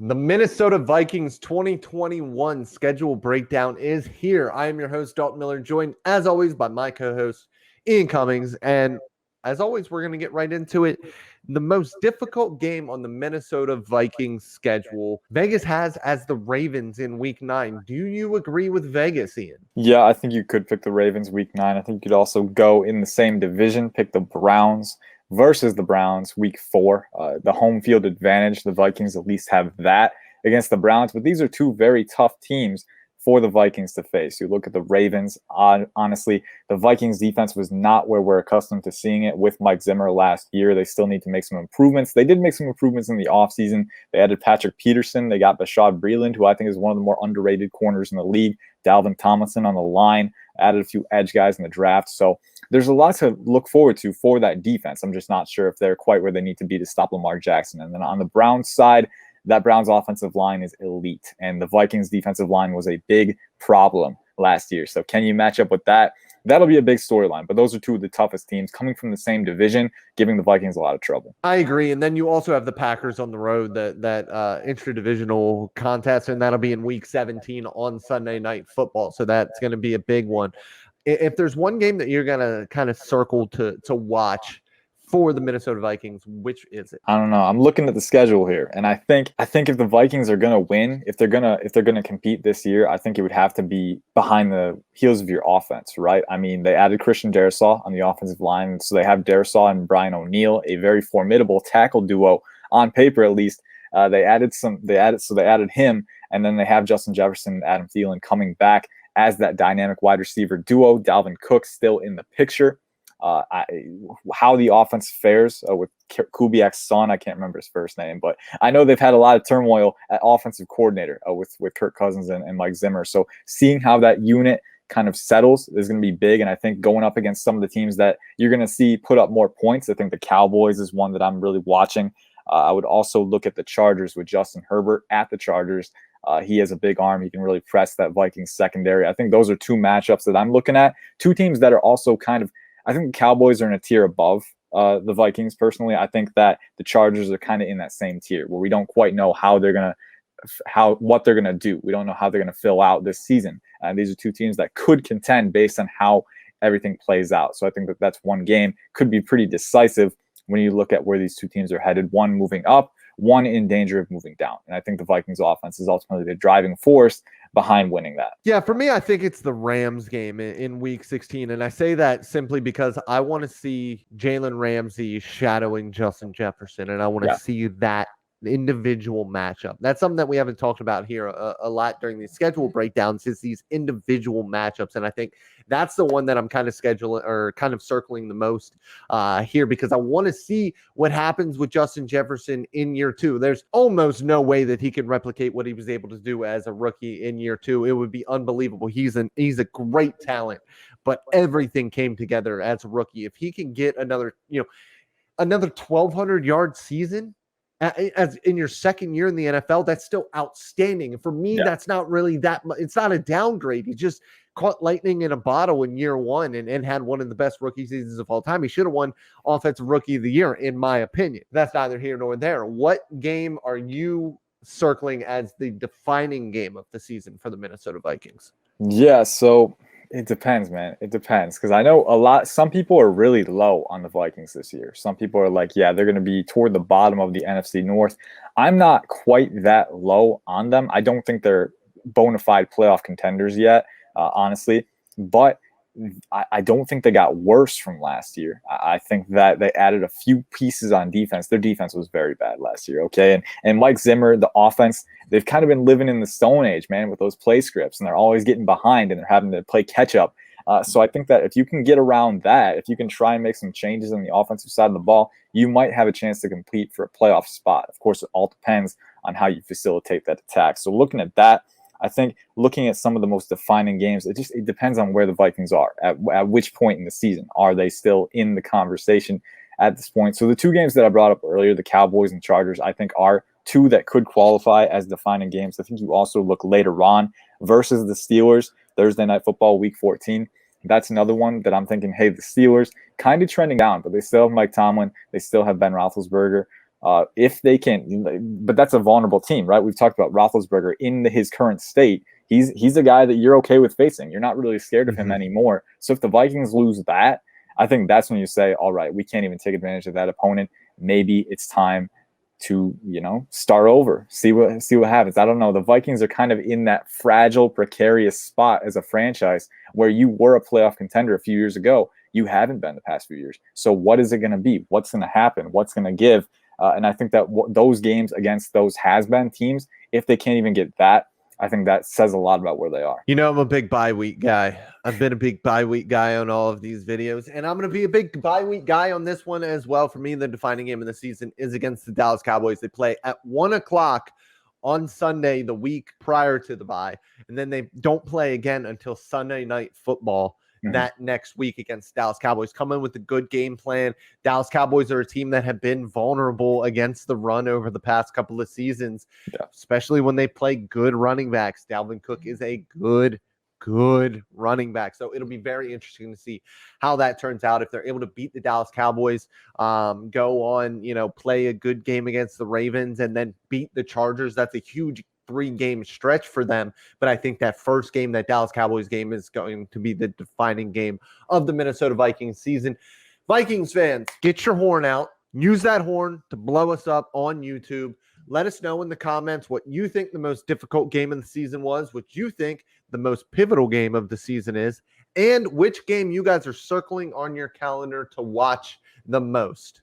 The Minnesota Vikings 2021 schedule breakdown is here. I am your host, Dalton Miller, joined as always by my co-host, Ian Cummings. And as always, we're going to get right into it. The most difficult game on the Minnesota Vikings schedule, Vegas has as the Ravens in week 9. Do you agree with Vegas, Ian? Yeah, I think you could pick the Ravens week 9. I think you could also go in the same division, pick the Browns versus the Browns week 4. The home field advantage, the Vikings at least have that against the Browns. But these are two very tough teams for the Vikings to face. You look at the Ravens, honestly, the Vikings defense was not where we're accustomed to seeing it with Mike Zimmer last year. They still need to make some improvements. They did make some improvements in the offseason. They added Patrick Peterson. They got Bashaud Breeland, who I think is one of the more underrated corners in the league. Dalvin Tomlinson on the line, added a few edge guys in the draft. So there's a lot to look forward to for that defense. I'm just not sure if they're quite where they need to be to stop Lamar Jackson. And then on the Browns side, that Browns offensive line is elite, and the Vikings defensive line was a big problem last year. So can you match up with that? That'll be a big storyline, but those are two of the toughest teams coming from the same division, giving the Vikings a lot of trouble. I agree. And then you also have the Packers on the road, that intra-divisional contest, and that'll be in week 17 on Sunday Night Football. So that's going to be a big one. If there's one game that you're going to kind of circle to watch for the Minnesota Vikings, which is it? I don't know. I'm looking at the schedule here, and I think if the Vikings are gonna win, if they're gonna compete this year, I think it would have to be behind the heels of your offense, right? I mean, they added Christian Darrisaw on the offensive line, so they have Darrisaw and Brian O'Neill, a very formidable tackle duo on paper, at least. They added him, and then they have Justin Jefferson and Adam Thielen coming back as that dynamic wide receiver duo. Dalvin Cook still in the picture. How the offense fares with 𝗙𝗢𝗥𝗢𝗧, I can't remember his first name, but I know they've had a lot of turmoil at offensive coordinator with Kirk Cousins and Mike Zimmer. So seeing how that unit kind of settles is going to be big. And I think going up against some of the teams that you're going to see put up more points, I think the Cowboys is one that I'm really watching. I would also look at the Chargers with Justin Herbert at the Chargers. He has a big arm. He can really press that Vikings secondary. I think those are two matchups that I'm looking at. Two teams that are also kind of, I think the Cowboys are in a tier above the Vikings. Personally, I think that the Chargers are kind of in that same tier where we don't quite know what they're gonna do. We don't know how they're gonna fill out this season. And these are two teams that could contend based on how everything plays out. So I think that that's one game could be pretty decisive when you look at where these two teams are headed. One moving up, one in danger of moving down. And I think the Vikings offense is ultimately the driving force behind winning that. Yeah, for me, I think it's the Rams game in week 16. And I say that simply because I want to see Jalen Ramsey shadowing Justin Jefferson, and I want to see that individual matchup. That's something that we haven't talked about here a lot during these schedule breakdowns, is these individual matchups. And I think that's the one that I'm kind of circling the most here, because I want to see what happens with Justin Jefferson in year 2. There's almost no way that he can replicate what he was able to do as a rookie in year 2. It would be unbelievable. He's a great talent, but everything came together as a rookie. If he can get another 1,200-yard season as in your second year in the NFL, that's still outstanding. And for me, that's not really it's not a downgrade. He just caught lightning in a bottle in year 1 and had one of the best rookie seasons of all time. He should have won Offensive Rookie of the Year, in my opinion. That's neither here nor there. What game are you circling as the defining game of the season for the Minnesota Vikings? Yeah, so it depends, man. It depends, because I know some people are really low on the Vikings this year. Some people are like, yeah, they're going to be toward the bottom of the NFC North. I'm not quite that low on them. I don't think they're bona fide playoff contenders yet, honestly. But I don't think they got worse from last year. I think that they added a few pieces on defense. Their defense was very bad last year, okay? And Mike Zimmer, the offense, they've kind of been living in the Stone Age, man, with those play scripts, and they're always getting behind, and they're having to play catch-up. So I think that if you can get around that, if you can try and make some changes on the offensive side of the ball, you might have a chance to compete for a playoff spot. Of course, it all depends on how you facilitate that attack. So looking at that, I think looking at some of the most defining games, it depends on where the Vikings are, at which point in the season. Are they still in the conversation at this point? So the two games that I brought up earlier, the Cowboys and Chargers, I think are two that could qualify as defining games. I think you also look later on versus the Steelers, Thursday Night Football, Week 14. That's another one that I'm thinking, hey, the Steelers kind of trending down, but they still have Mike Tomlin. They still have Ben Roethlisberger. If they can, but that's a vulnerable team, right? We've talked about Roethlisberger in his current state. He's a guy that you're okay with facing. You're not really scared of him anymore. So if the Vikings lose that, I think that's when you say, all right, we can't even take advantage of that opponent. Maybe it's time to, start over, see what happens. I don't know. The Vikings are kind of in that fragile, precarious spot as a franchise where you were a playoff contender a few years ago. You haven't been the past few years. So what is it going to be? What's going to happen? What's going to give? And I think that those games against those has-been teams, if they can't even get that, I think that says a lot about where they are. I'm a big bye week guy. I've been a big bye week guy on all of these videos, and I'm going to be a big bye week guy on this one as well. For me, the defining game of the season is against the Dallas Cowboys. They play at 1 o'clock on Sunday, the week prior to the bye, and then they don't play again until Sunday Night Football that next week against Dallas Cowboys. Come in with a good game plan. Dallas Cowboys are a team that have been vulnerable against the run over the past couple of seasons, especially when they play good running backs. Dalvin Cook is a good running back. So it'll be very interesting to see how that turns out. If they're able to beat the Dallas Cowboys, go on, play a good game against the Ravens and then beat the Chargers, that's a huge 3-game stretch for them. But I think that first game, that Dallas Cowboys game, is going to be the defining game of the Minnesota Vikings season. Vikings fans, get your horn out. Use that horn to blow us up on YouTube. Let us know in the comments what you think the most difficult game of the season was, what you think the most pivotal game of the season is, and which game you guys are circling on your calendar to watch the most.